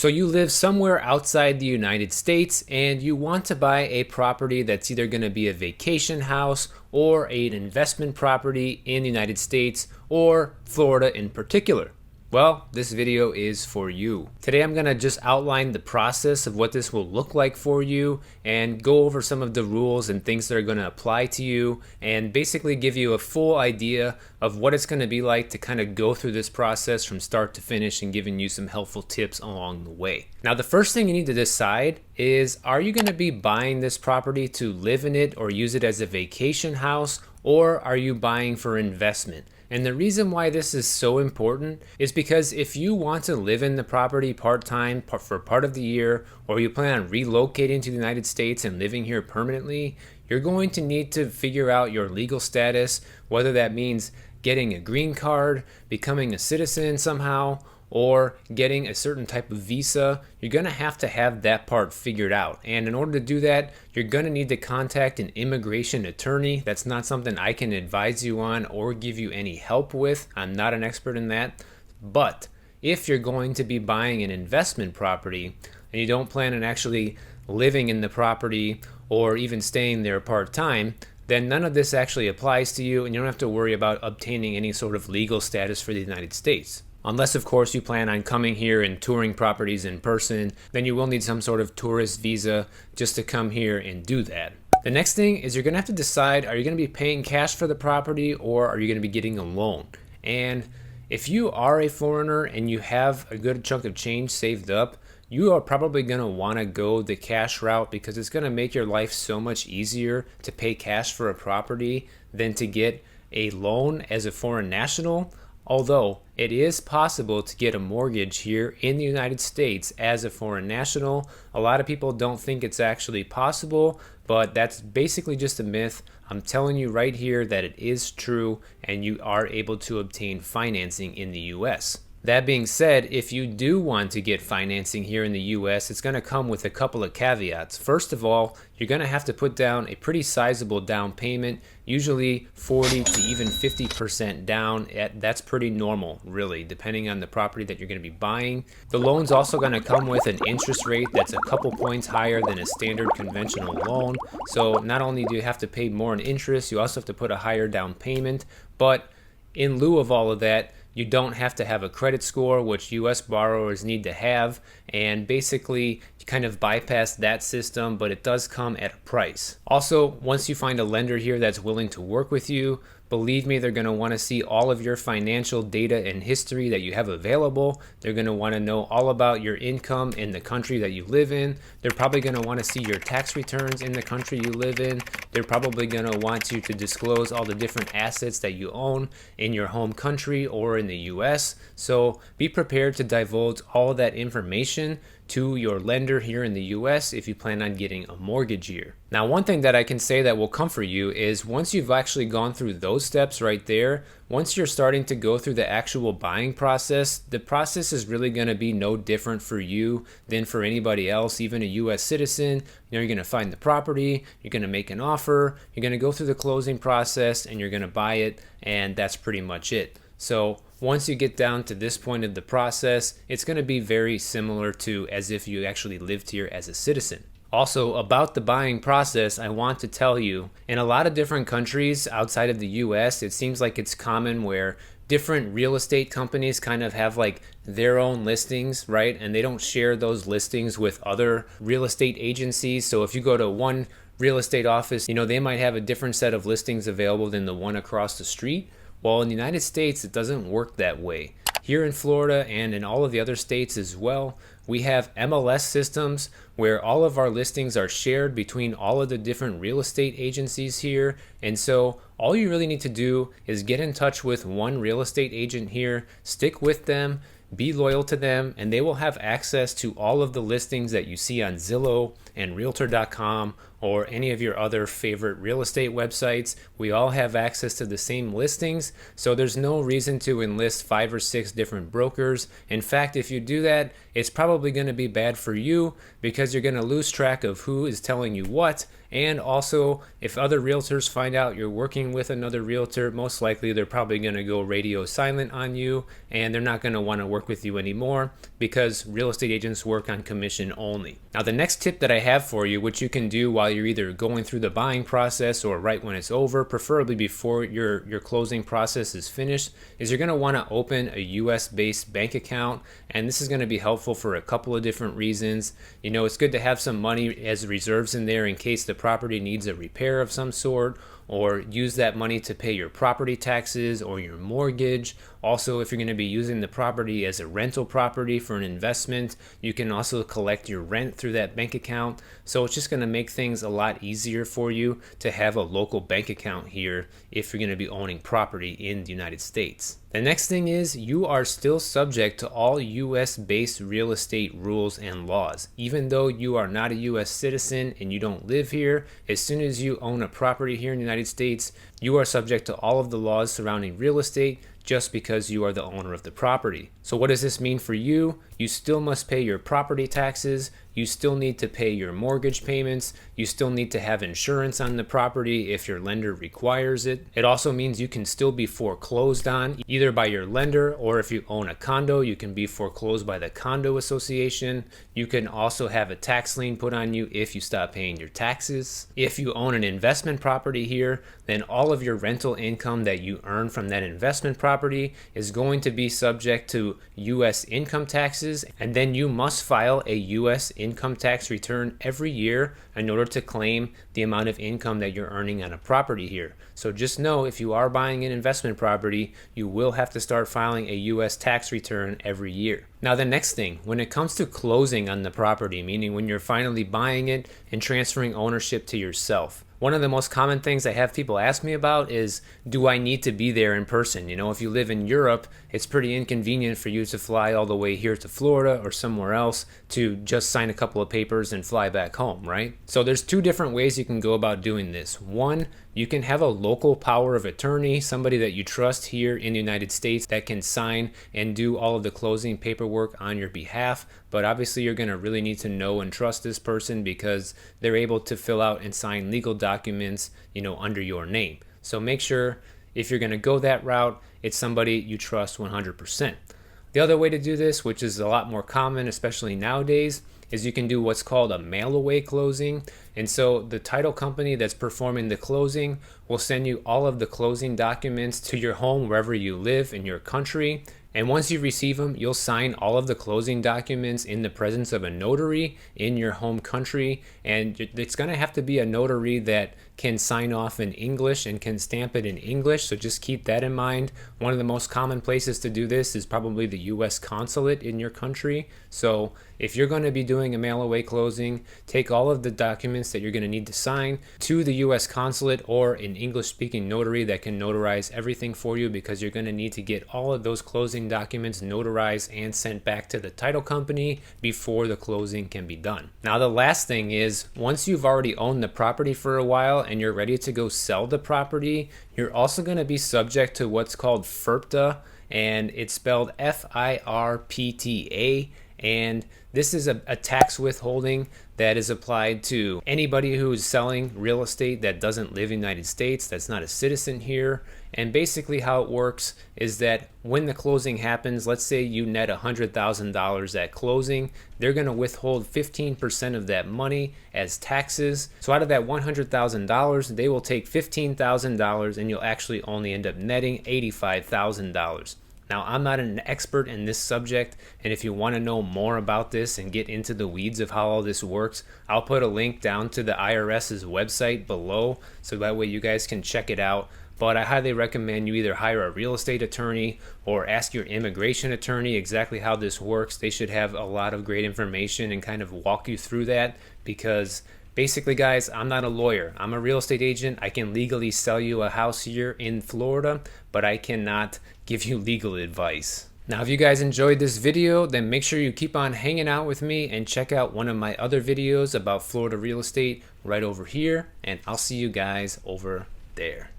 So you live somewhere outside the United States and you want to buy a property that's either going to be a vacation house or an investment property in the United States or Florida in particular. Well, this video is for you. Today I'm going to just outline the process of what this will look like for you and go over some of the rules and things that are going to apply to you and basically give you a full idea of what it's going to be like to kind of go through this process from start to finish and giving you some helpful tips along the way. Now, the first thing you need to decide is, are you going to be buying this property to live in it or use it as a vacation house, or are you buying for investment? And the reason why this is so important is because if you want to live in the property part-time for part of the year, or you plan on relocating to the United States and living here permanently, you're going to need to figure out your legal status, whether that means getting a green card, becoming a citizen somehow, or getting a certain type of visa. You're going to have that part figured out. And in order to do that, you're going to need to contact an immigration attorney. That's not something I can advise you on or give you any help with. I'm not an expert in that. But if you're going to be buying an investment property and you don't plan on actually living in the property or even staying there part-time, then none of this actually applies to you and you don't have to worry about obtaining any sort of legal status for the United States. Unless, of course, you plan on coming here and touring properties in person, then you will need some sort of tourist visa just to come here and do that. The next thing is you're going to have to decide, are you going to be paying cash for the property or are you going to be getting a loan? And if you are a foreigner and you have a good chunk of change saved up, you are probably going to want to go the cash route because it's going to make your life so much easier to pay cash for a property than to get a loan as a foreign national. Although it is possible to get a mortgage here in the United States as a foreign national. A lot of people don't think it's actually possible, but that's basically just a myth. I'm telling you right here that it is true and you are able to obtain financing in the US. That being said, if you do want to get financing here in the US, it's going to come with a couple of caveats. First of all, you're going to have to put down a pretty sizable down payment, usually 40 to even 50% down. That's pretty normal, really, depending on the property that you're going to be buying. The loan's also going to come with an interest rate that's a couple points higher than a standard conventional loan. So not only do you have to pay more in interest, you also have to put a higher down payment. But in lieu of all of that, you don't have to have a credit score, which US borrowers need to have, and basically you kind of bypass that system, but it does come at a price. Also, once you find a lender here that's willing to work with you, believe me, they're going to want to see all of your financial data and history that you have available. They're going to want to know all about your income in the country that you live in. They're probably going to want to see your tax returns in the country you live in. They're probably going to want you to disclose all the different assets that you own in your home country or in the US. So be prepared to divulge all of that information to your lender here in the US if you plan on getting a mortgage here. Now, one thing that I can say that will comfort you is once you've actually gone through those steps right there, once you're starting to go through the actual buying process, the process is really going to be no different for you than for anybody else, even a US citizen. You're going to find the property, you're going to make an offer, you're going to go through the closing process, and you're going to buy it, and that's pretty much it. So once you get down to this point of the process, it's going to be very similar to as if you actually lived here as a citizen. Also, about the buying process, I want to tell you, in a lot of different countries outside of the US, it seems like it's common where different real estate companies kind of have like their own listings, right? And they don't share those listings with other real estate agencies. So if you go to one real estate office, they might have a different set of listings available than the one across the street. Well, in the United States, it doesn't work that way. Here in Florida and in all of the other states as well, we have MLS systems where all of our listings are shared between all of the different real estate agencies here. And so all you really need to do is get in touch with one real estate agent here, stick with them, be loyal to them, and they will have access to all of the listings that you see on Zillow and Realtor.com or any of your other favorite real estate websites. We all have access to the same listings, so there's no reason to enlist 5 or 6 different brokers. In fact, if you do that, it's probably going to be bad for you because you're going to lose track of who is telling you what. And also, if other realtors find out you're working with another realtor, most likely they're probably going to go radio silent on you, and they're not going to want to work work with you anymore because real estate agents work on commission only. Now, the next tip that I have for you, which you can do while you're either going through the buying process or right when it's over, preferably before your closing process is finished, is you're going to want to open a US based bank account. And this is going to be helpful for a couple of different reasons. You know, it's good to have some money as reserves in there in case the property needs a repair of some sort, or use that money to pay your property taxes or your mortgage. Also, if you're going to be using the property as a rental property for an investment, you can also collect your rent through that bank account. So it's just going to make things a lot easier for you to have a local bank account here if you're going to be owning property in the United States. The next thing is you are still subject to all US based real estate rules and laws. Even though you are not a US citizen and you don't live here, as soon as you own a property here in the United States, you are subject to all of the laws surrounding real estate just because you are the owner of the property. So what does this mean for you? You still must pay your property taxes, you still need to pay your mortgage payments, you still need to have insurance on the property if your lender requires it. It also means you can still be foreclosed on either by your lender, or if you own a condo, you can be foreclosed by the condo association. You can also have a tax lien put on you if you stop paying your taxes. If you own an investment property here, then all of your rental income that you earn from that investment property is going to be subject to US income taxes, and then you must file a US income tax return every year in order to claim the amount of income that you're earning on a property here. So just know, if you are buying an investment property, you will have to start filing a US tax return every year. Now, the next thing, when it comes to closing on the property, meaning when you're finally buying it and transferring ownership to yourself, one of the most common things I have people ask me about is, do I need to be there in person? You know, if you live in Europe, it's pretty inconvenient for you to fly all the way here to Florida or somewhere else to just sign a couple of papers and fly back home, right? So there's two different ways you can go about doing this. One, you can have a local power of attorney, somebody that you trust here in the United States that can sign and do all of the closing paperwork on your behalf. But obviously you're going to really need to know and trust this person because they're able to fill out and sign legal documents, you know, under your name. So make sure, if you're going to go that route, it's somebody you trust 100%. The other way to do this, which is a lot more common, especially nowadays, is you can do what's called a mail-away closing. And so the title company that's performing the closing will send you all of the closing documents to your home wherever you live in your country. And once you receive them, you'll sign all of the closing documents in the presence of a notary in your home country. And it's going to have to be a notary that can sign off in English and can stamp it in English. So just keep that in mind. One of the most common places to do this is probably the US consulate in your country. So if you're going to be doing a mail-away closing, take all of the documents that you're going to need to sign to the US consulate or an English-speaking notary that can notarize everything for you, because you're going to need to get all of those closing documents notarized and sent back to the title company before the closing can be done. Now, the last thing is, once you've already owned the property for a while and you're ready to go sell the property, you're also going to be subject to what's called FIRPTA, and it's spelled FIRPTA. And this is a tax withholding that is applied to anybody who is selling real estate that doesn't live in the United States, that's not a citizen here. And basically how it works is that when the closing happens, let's say you net $100,000 at closing, they're going to withhold 15% of that money as taxes. So out of that $100,000, they will take $15,000 and you'll actually only end up netting $85,000. Now, I'm not an expert in this subject, and if you want to know more about this and get into the weeds of how all this works, I'll put a link down to the IRS's website below, so that way you guys can check it out. But I highly recommend you either hire a real estate attorney or ask your immigration attorney exactly how this works. They should have a lot of great information and kind of walk you through that, because basically, guys, I'm not a lawyer. I'm a real estate agent. I can legally sell you a house here in Florida, but I cannot give you legal advice. Now, if you guys enjoyed this video, then make sure you keep on hanging out with me and check out one of my other videos about Florida real estate right over here, and I'll see you guys over there.